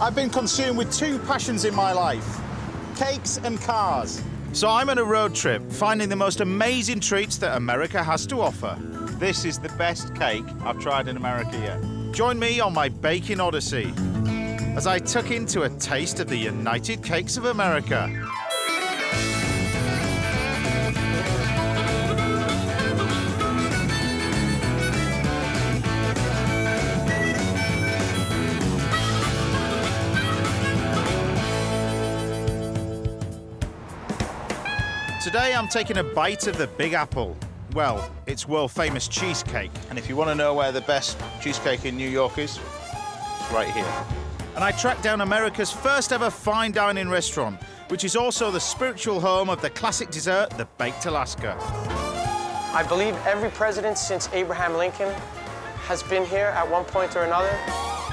I've been consumed with two passions in my life, cakes and cars. So I'm on a road trip, finding the most amazing treats that America has to offer. This is the best cake I've tried in America yet. Join me on my baking odyssey as I tuck into a taste of the United Cakes of America. Today I'm taking a bite of the Big Apple. Well, it's world-famous cheesecake. And if you want to know where the best cheesecake in New York is, it's right here. And I tracked down America's first ever fine dining restaurant, which is also the spiritual home of the classic dessert, the Baked Alaska. I believe every president since Abraham Lincoln has been here at one point or another.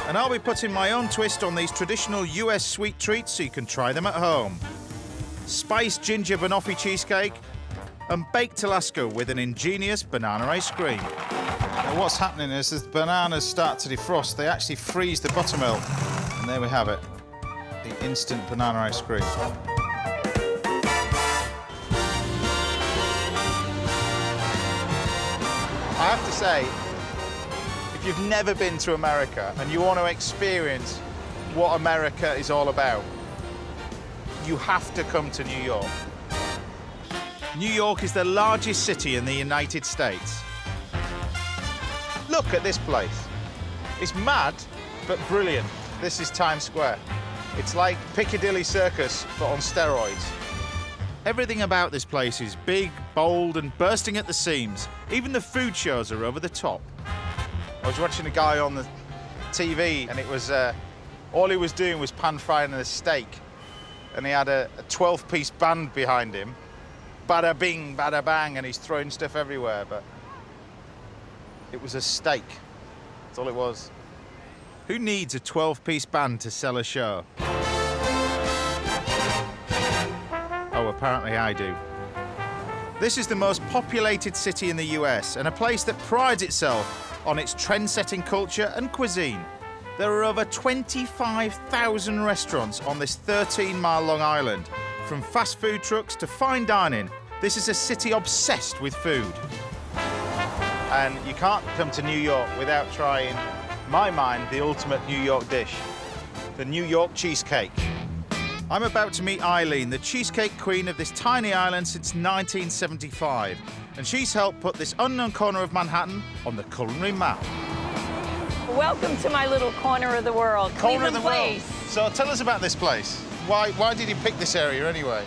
And I'll be putting my own twist on these traditional US sweet treats so you can try them at home. Spiced ginger banoffee cheesecake, and baked Alaska with an ingenious banana ice cream. Now what's happening is as the bananas start to defrost, they actually freeze the buttermilk. And there we have it, the instant banana ice cream. I have to say, if you've never been to America and you want to experience what America is all about, you have to come to New York. New York is the largest city in the United States. Look at this place. It's mad, but brilliant. This is Times Square. It's like Piccadilly Circus, but on steroids. Everything about this place is big, bold, and bursting at the seams. Even the food shows are over the top. I was watching a guy on the TV, and it was all he was doing was pan-frying a steak. And he had a 12-piece band behind him. Bada bing, bada bang, and he's throwing stuff everywhere, but it was a steak. That's all it was. Who needs a 12-piece band to sell a show? Oh, apparently I do. This is the most populated city in the US and a place that prides itself on its trend-setting culture and cuisine. There are over 25,000 restaurants on this 13-mile-long island. From fast food trucks to fine dining, this is a city obsessed with food. And you can't come to New York without trying, in my mind, the ultimate New York dish, the New York cheesecake. I'm about to meet Eileen, the cheesecake queen of this tiny island since 1975. And she's helped put this unknown corner of Manhattan on the culinary map. Welcome to my little corner of the world, Cleveland Place. So tell us about this place. Why did you pick this area anyway?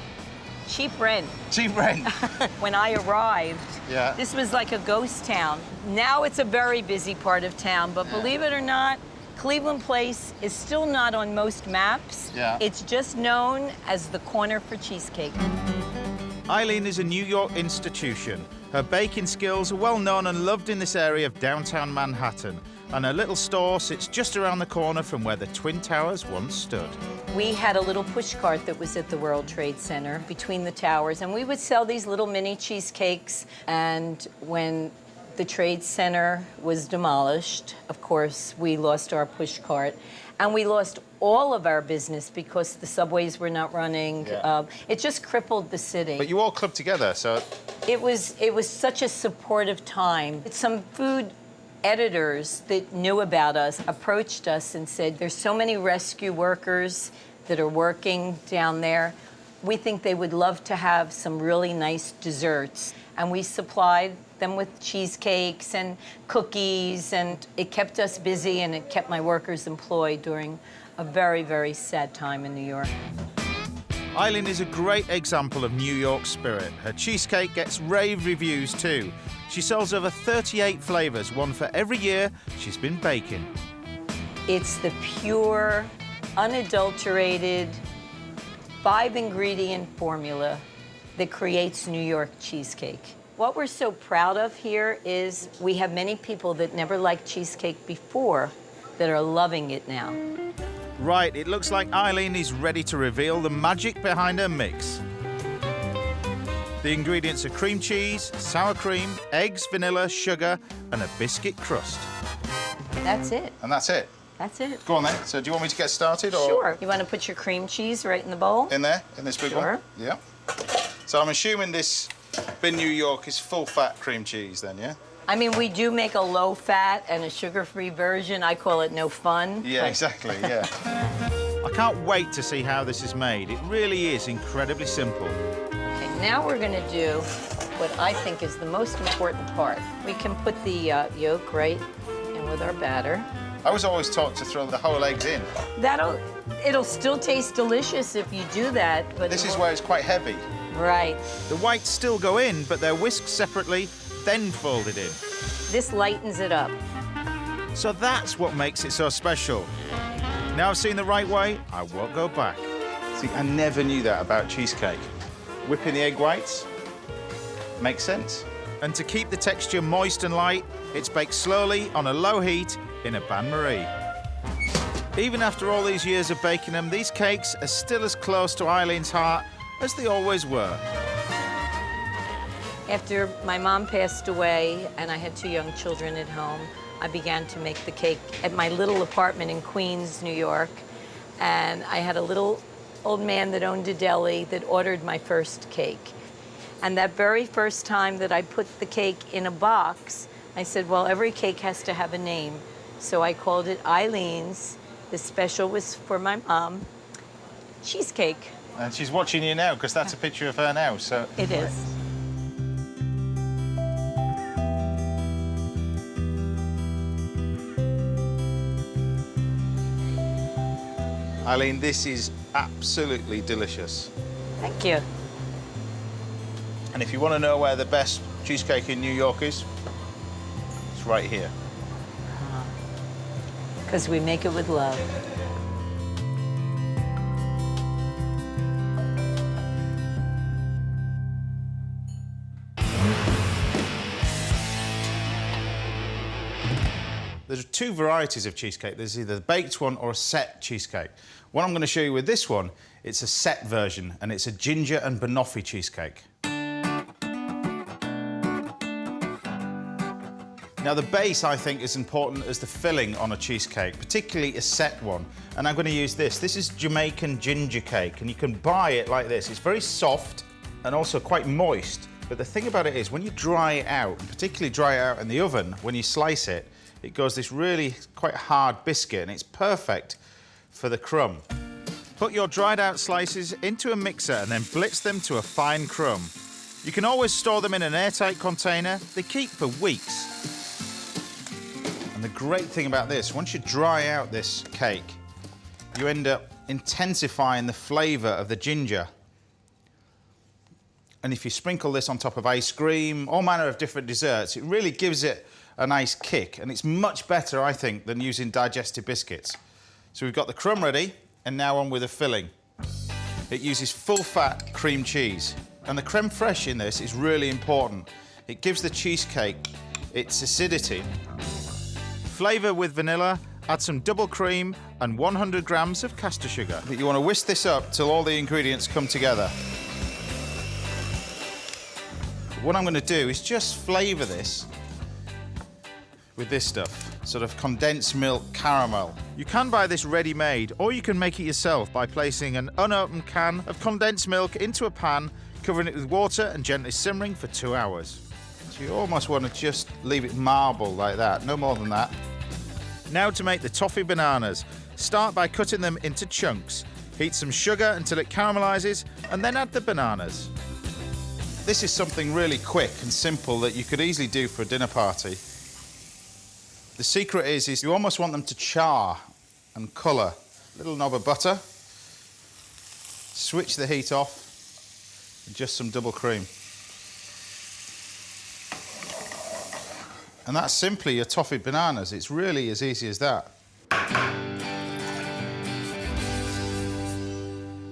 Cheap rent. Cheap rent. When I arrived, yeah, this was like a ghost town. Now it's a very busy part of town, but believe it or not, Cleveland Place is still not on most maps. Yeah. It's just known as the corner for cheesecake. Eileen is a New York institution. Her baking skills are well known and loved in this area of downtown Manhattan. And her little store sits just around the corner from where the Twin Towers once stood. We had a little push cart that was at the World Trade Center between the towers, and we would sell these little mini cheesecakes. And when the Trade Center was demolished, of course, we lost our push cart. And we lost all of our business because the subways were not running. Yeah. It just crippled the city. But you all clubbed together, so... It was such a supportive time. Some food editors that knew about us approached us and said, there's so many rescue workers that are working down there. We think they would love to have some really nice desserts. And we supplied them with cheesecakes and cookies, and it kept us busy and it kept my workers employed during a very, very sad time in New York. Eileen is a great example of New York spirit. Her cheesecake gets rave reviews too. She sells over 38 flavors, one for every year she's been baking. It's the pure, unadulterated, 5-ingredient formula that creates New York cheesecake. What we're so proud of here is we have many people that never liked cheesecake before that are loving it now. Right, it looks like Eileen is ready to reveal the magic behind her mix. The ingredients are cream cheese, sour cream, eggs, vanilla, sugar, and a biscuit crust. That's it. And that's it? That's it. Go on then. So do you want me to get started? Or Sure. You want to put your cream cheese right in the bowl? in there, in this big one? Sure. Yeah. So I'm assuming this Bin New York is full-fat cream cheese then, yeah? I mean, we do make a low-fat and a sugar-free version. I call it no fun. Yeah, but- exactly, yeah. I can't wait to see how this is made. It really is incredibly simple. Okay, now we're going to do what I think is the most important part. We can put the yolk right in with our batter. I was always taught to throw the whole eggs in. It'll still taste delicious if you do that. But This is where it's quite heavy. Right. The whites still go in, but they're whisked separately, then folded in. This lightens it up. So that's what makes it so special. Now I've seen the right way, I won't go back. See, I never knew that about cheesecake. Whipping the egg whites makes sense. And to keep the texture moist and light, it's baked slowly on a low heat in a bain-marie. Even after all these years of baking them, these cakes are still as close to Eileen's heart as they always were. After my mom passed away and I had 2 young children at home, I began to make the cake at my little apartment in Queens, New York. And I had a little old man that owned a deli that ordered my first cake. And that very first time that I put the cake in a box, I said, well, every cake has to have a name. So I called it Eileen's. The special was for my mom, Cheesecake. And she's watching you now, because that's a picture of her now, so... It is. Eileen, this is absolutely delicious. Thank you. And if you want to know where the best cheesecake in New York is, it's right here. Because we make it with love. There's 2 varieties of cheesecake. There's either the baked one or a set cheesecake. What I'm going to show you with this one, it's a set version, and it's a ginger and banoffee cheesecake. Now, the base, I think, is important as the filling on a cheesecake, particularly a set one. And I'm going to use this. This is Jamaican ginger cake, and you can buy it like this. It's very soft and also quite moist. But the thing about it is, when you dry it out, and particularly dry it out in the oven, when you slice it, it goes this really quite hard biscuit, and it's perfect for the crumb. Put your dried out slices into a mixer and then blitz them to a fine crumb. You can always store them in an airtight container. They keep for weeks. And the great thing about this, once you dry out this cake, you end up intensifying the flavour of the ginger. And if you sprinkle this on top of ice cream, all manner of different desserts, it really gives it a nice kick, and it's much better, I think, than using digestive biscuits. So we've got the crumb ready, and now on with the filling. It uses full-fat cream cheese, and the creme fraiche in this is really important. It gives the cheesecake its acidity. Flavour with vanilla, add some double cream and 100 grams of caster sugar. But you want to whisk this up till all the ingredients come together. What I'm going to do is just flavour this with this stuff, sort of condensed milk caramel. You can buy this ready-made, or you can make it yourself by placing an unopened can of condensed milk into a pan, covering it with water and gently simmering for 2 hours. So you almost want to just leave it marble like that, no more than that. Now to make the toffee bananas. Start by cutting them into chunks. Heat some sugar until it caramelizes, and then add the bananas. This is something really quick and simple that you could easily do for a dinner party. The secret is you almost want them to char and colour. A little knob of butter. Switch the heat off, and just some double cream. And that's simply your toffee bananas. It's really as easy as that.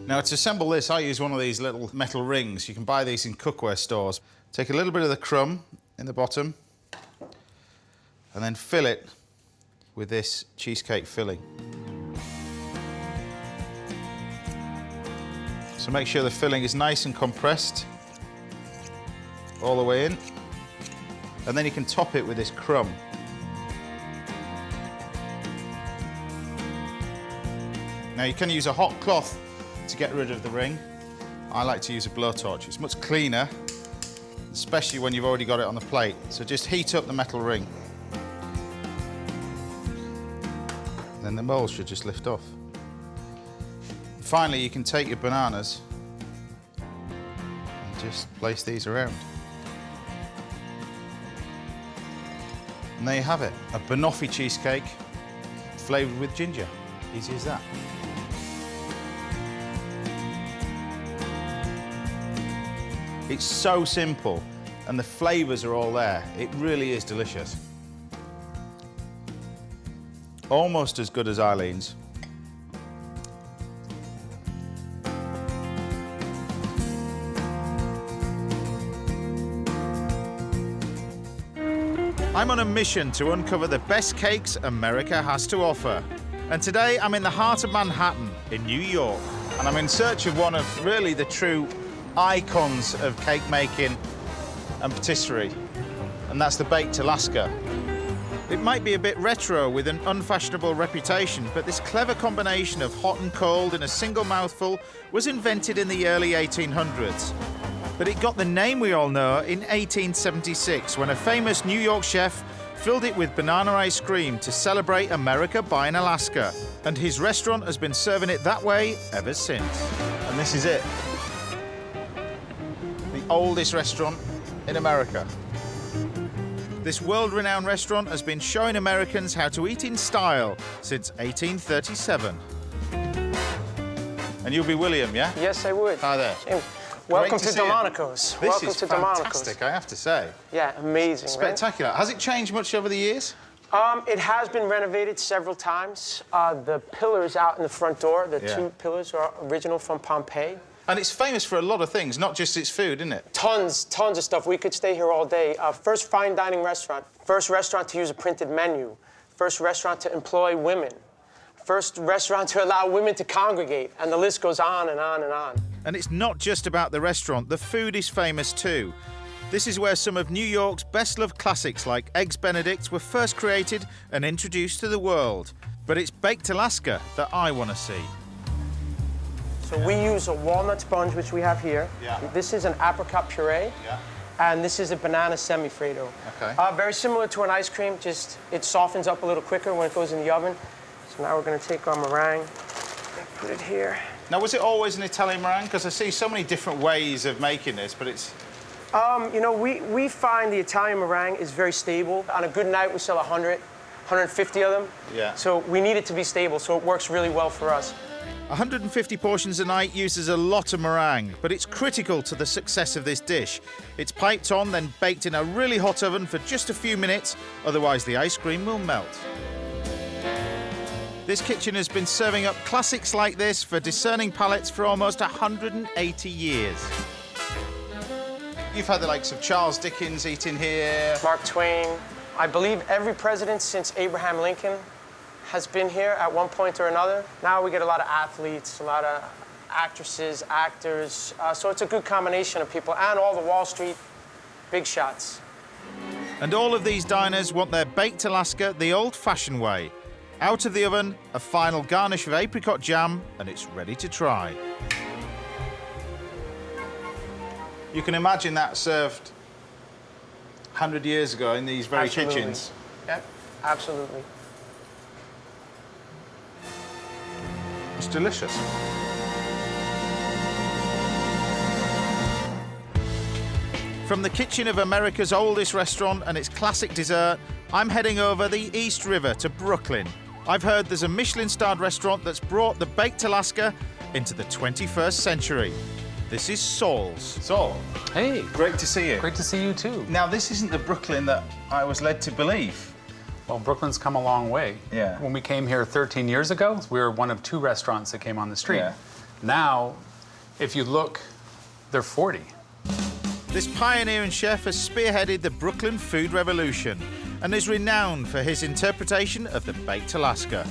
Now, to assemble this, I use one of these little metal rings. You can buy these in cookware stores. Take a little bit of the crumb in the bottom, and then fill it with this cheesecake filling. So make sure the filling is nice and compressed all the way in. And then you can top it with this crumb. Now, you can use a hot cloth to get rid of the ring. I like to use a blowtorch. It's much cleaner, especially when you've already got it on the plate. So just heat up the metal ring. Then the mold should just lift off. Finally, you can take your bananas and just place these around. And there you have it, a banoffee cheesecake flavoured with ginger. Easy as that. It's so simple, and the flavours are all there. It really is delicious. Almost as good as Eileen's. I'm on a mission to uncover the best cakes America has to offer. And today I'm in the heart of Manhattan, in New York. And I'm in search of one of really the true icons of cake making and patisserie. And that's the Baked Alaska. It might be a bit retro with an unfashionable reputation, but this clever combination of hot and cold in a single mouthful was invented in the early 1800s. But it got the name we all know in 1876 when a famous New York chef filled it with banana ice cream to celebrate America buying Alaska. And his restaurant has been serving it that way ever since. And this is it. The oldest restaurant in America. This world-renowned restaurant has been showing Americans how to eat in style since 1837. And you'll be William, yeah? Yes, I would. Hi there. Welcome Great to Delmonico's. This is to Delmonico's. fantastic, I have to say. Yeah, amazing. Spectacular. Has it changed much over the years? It has been renovated several times. The pillars out in the front door, the two pillars are original from Pompeii. And it's famous for a lot of things, not just its food, isn't it? Tons of stuff. We could stay here all day. First fine dining restaurant. First restaurant to use a printed menu. First restaurant to employ women. First restaurant to allow women to congregate. And the list goes on and on and on. And it's not just about the restaurant. The food is famous too. This is where some of New York's best-loved classics like Eggs Benedict were first created and introduced to the world. But it's Baked Alaska that I want to see. So we use a walnut sponge, which we have here. Yeah. This is an apricot puree. Yeah. And this is a banana semifreddo. Okay. Very similar to an ice cream, just it softens up a little quicker when it goes in the oven. So now we're going to take our meringue and put it here. Now, was it always an Italian meringue? Because I see so many different ways of making this, but it's... You know, we find the Italian meringue is very stable. On a good night, we sell 100, 150 of them. Yeah. So we need it to be stable, so it works really well for us. 150 portions a night uses a lot of meringue, but it's critical to the success of this dish. It's piped on, then baked in a really hot oven for just a few minutes, otherwise the ice cream will melt. This kitchen has been serving up classics like this for discerning palates for almost 180 years. You've had the likes of Charles Dickens eating here. Mark Twain. I believe every president since Abraham Lincoln has been here at one point or another. Now we get a lot of athletes, a lot of actresses, actors. So it's a good combination of people, and all the Wall Street big shots. And all of these diners want their Baked Alaska the old-fashioned way. Out of the oven, a final garnish of apricot jam, and it's ready to try. You can imagine that served 100 years ago in these very kitchens. Yep, absolutely. It's delicious. From the kitchen of America's oldest restaurant and its classic dessert, I'm heading over the East River to Brooklyn. I've heard there's a Michelin-starred restaurant that's brought the Baked Alaska into the 21st century. This is Saul's. Saul. Hey. Great to see you. Great to see you, too. Now, this isn't the Brooklyn that I was led to believe. Well, Brooklyn's come a long way. Yeah. When we came here 13 years ago, we were one of 2 restaurants that came on the street. Yeah. Now, if you look, they're 40. This pioneering chef has spearheaded the Brooklyn food revolution and is renowned for his interpretation of the Baked Alaska.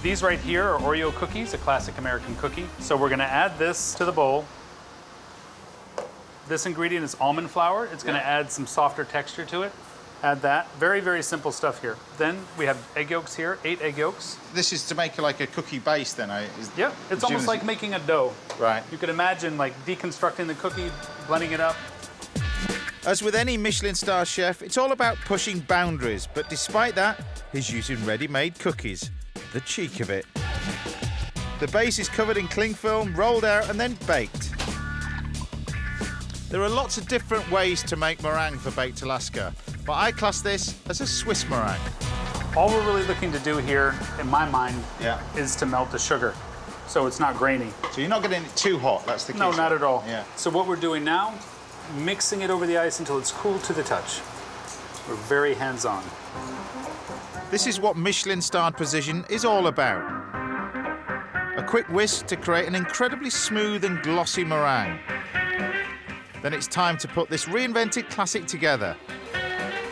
These right here are Oreo cookies, a classic American cookie. So we're gonna add this to the bowl. This ingredient is almond flour. It's gonna add some softer texture to it. Add that. Very, very simple stuff here. Then we have egg yolks here, 8 egg yolks. This is to make like a cookie base then, Yep, it's almost like making a dough. Right. You could imagine like deconstructing the cookie, blending it up. As with any Michelin star chef, it's all about pushing boundaries, but despite that, he's using ready-made cookies. The cheek of it. The base is covered in cling film, rolled out and then baked. There are lots of different ways to make meringue for baked Alaska, but I class this as a Swiss meringue. All we're really looking to do here, in my mind, Yeah. is to melt the sugar, so it's not grainy. So you're not getting it too hot, that's the key. No, not at all. Yeah. So what we're doing now, mixing it over the ice until it's cool to the touch. We're very hands-on. This is what Michelin-starred precision is all about. A quick whisk to create an incredibly smooth and glossy meringue. Then it's time to put this reinvented classic together.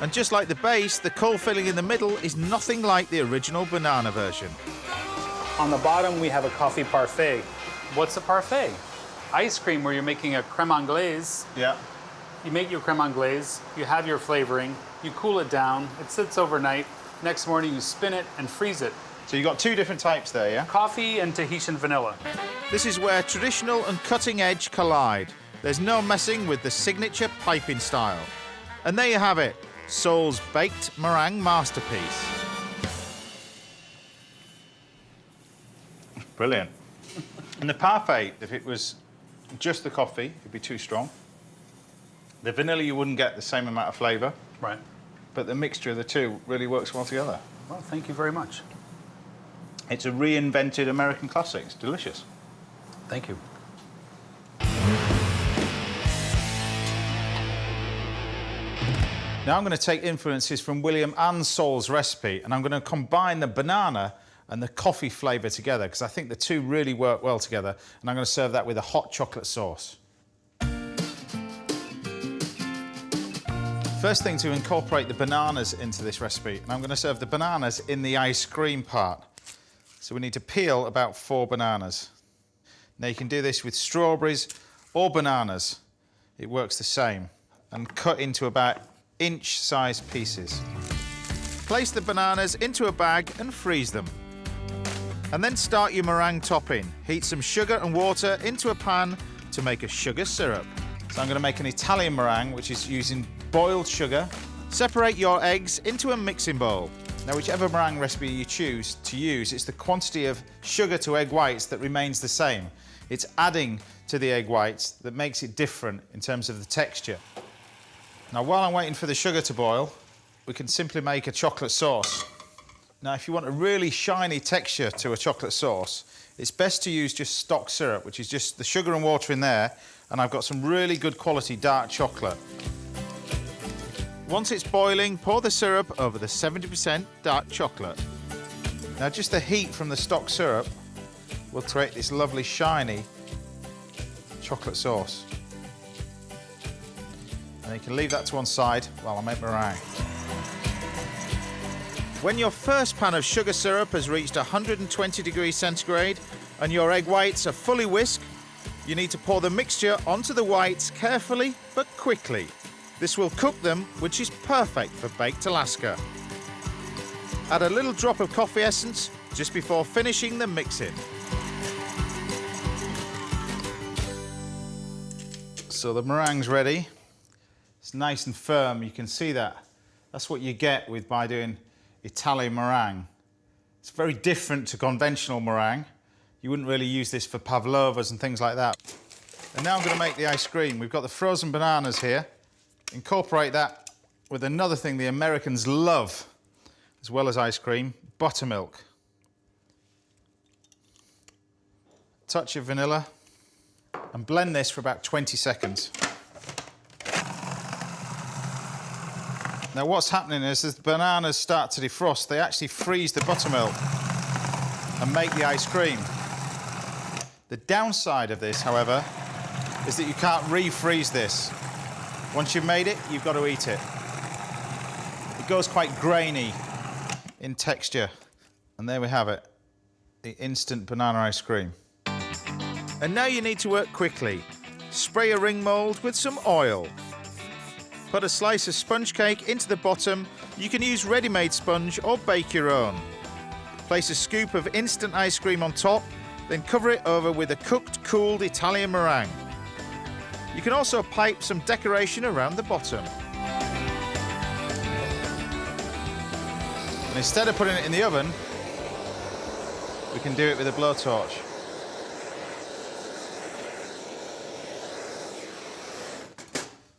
And just like the base, the cold filling in the middle is nothing like the original banana version. On the bottom, we have a coffee parfait. What's a parfait? Ice cream where you're making a creme anglaise. Yeah. You make your creme anglaise, you have your flavoring, you cool it down, it sits overnight. Next morning, you spin it and freeze it. So you've got two different types there, yeah? Coffee and Tahitian vanilla. This is where traditional and cutting edge collide. There's no messing with the signature piping style. And there you have it, Seoul's baked meringue masterpiece. Brilliant. And the parfait, if it was just the coffee, it'd be too strong. The vanilla, you wouldn't get the same amount of flavour. Right. But the mixture of the two really works well together. Well, thank you very much. It's a reinvented American classic. It's delicious. Thank you. Now I'm going to take influences from William and Saul's recipe, and I'm going to combine the banana and the coffee flavour together, because I think the two really work well together, and I'm going to serve that with a hot chocolate sauce. First thing, to incorporate the bananas into this recipe, and I'm going to serve the bananas in the ice cream part. So we need to peel about 4 bananas. Now you can do this with strawberries or bananas. It works the same. And cut into about inch-sized pieces. Place the bananas into a bag and freeze them. And then start your meringue topping. Heat some sugar and water into a pan to make a sugar syrup. So I'm going to make an Italian meringue, which is using boiled sugar. Separate your eggs into a mixing bowl. Now, whichever meringue recipe you choose to use, it's the quantity of sugar to egg whites that remains the same. It's adding to the egg whites that makes it different in terms of the texture. Now, while I'm waiting for the sugar to boil, we can simply make a chocolate sauce. Now, if you want a really shiny texture to a chocolate sauce, it's best to use just stock syrup, which is just the sugar and water in there, and I've got some really good quality dark chocolate. Once it's boiling, pour the syrup over the 70% dark chocolate. Now, just the heat from the stock syrup will create this lovely shiny chocolate sauce. And you can leave that to one side while I make meringue. When your first pan of sugar syrup has reached 120 degrees centigrade and your egg whites are fully whisked, you need to pour the mixture onto the whites carefully but quickly. This will cook them, which is perfect for baked Alaska. Add a little drop of coffee essence just before finishing the mixing. So the meringue's ready. It's nice and firm, you can see that. That's what you get by doing Italian meringue. It's very different to conventional meringue. You wouldn't really use this for pavlovas and things like that. And now I'm going to make the ice cream. We've got the frozen bananas here. Incorporate that with another thing the Americans love, as well as ice cream, buttermilk. Touch of vanilla, and blend this for about 20 seconds. Now what's happening is, as the bananas start to defrost, they actually freeze the buttermilk and make the ice cream. The downside of this, however, is that you can't refreeze this. Once you've made it, you've got to eat it. It goes quite grainy in texture. And there we have it, the instant banana ice cream. And now you need to work quickly. Spray a ring mold with some oil. Put a slice of sponge cake into the bottom. You can use ready-made sponge or bake your own. Place a scoop of instant ice cream on top, then cover it over with a cooked, cooled Italian meringue. You can also pipe some decoration around the bottom. And instead of putting it in the oven, we can do it with a blowtorch.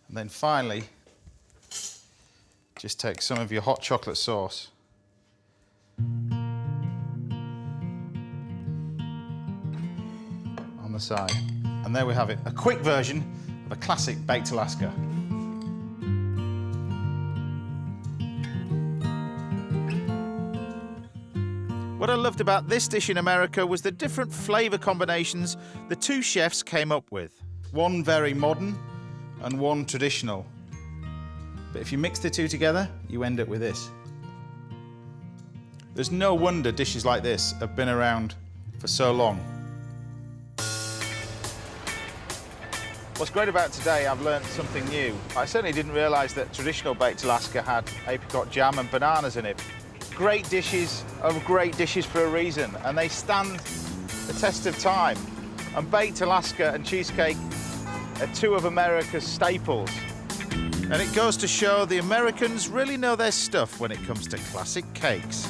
And then finally, just take some of your hot chocolate sauce. On the side. And there we have it, a quick version of a classic baked Alaska. What I loved about this dish in America was the different flavour combinations the two chefs came up with. One very modern and one traditional. But if you mix the two together, you end up with this. There's no wonder dishes like this have been around for so long. What's great about today, I've learned something new. I certainly didn't realise that traditional baked Alaska had apricot jam and bananas in it. Great dishes are great dishes for a reason, and they stand the test of time. And baked Alaska and cheesecake are two of America's staples. And it goes to show the Americans really know their stuff when it comes to classic cakes.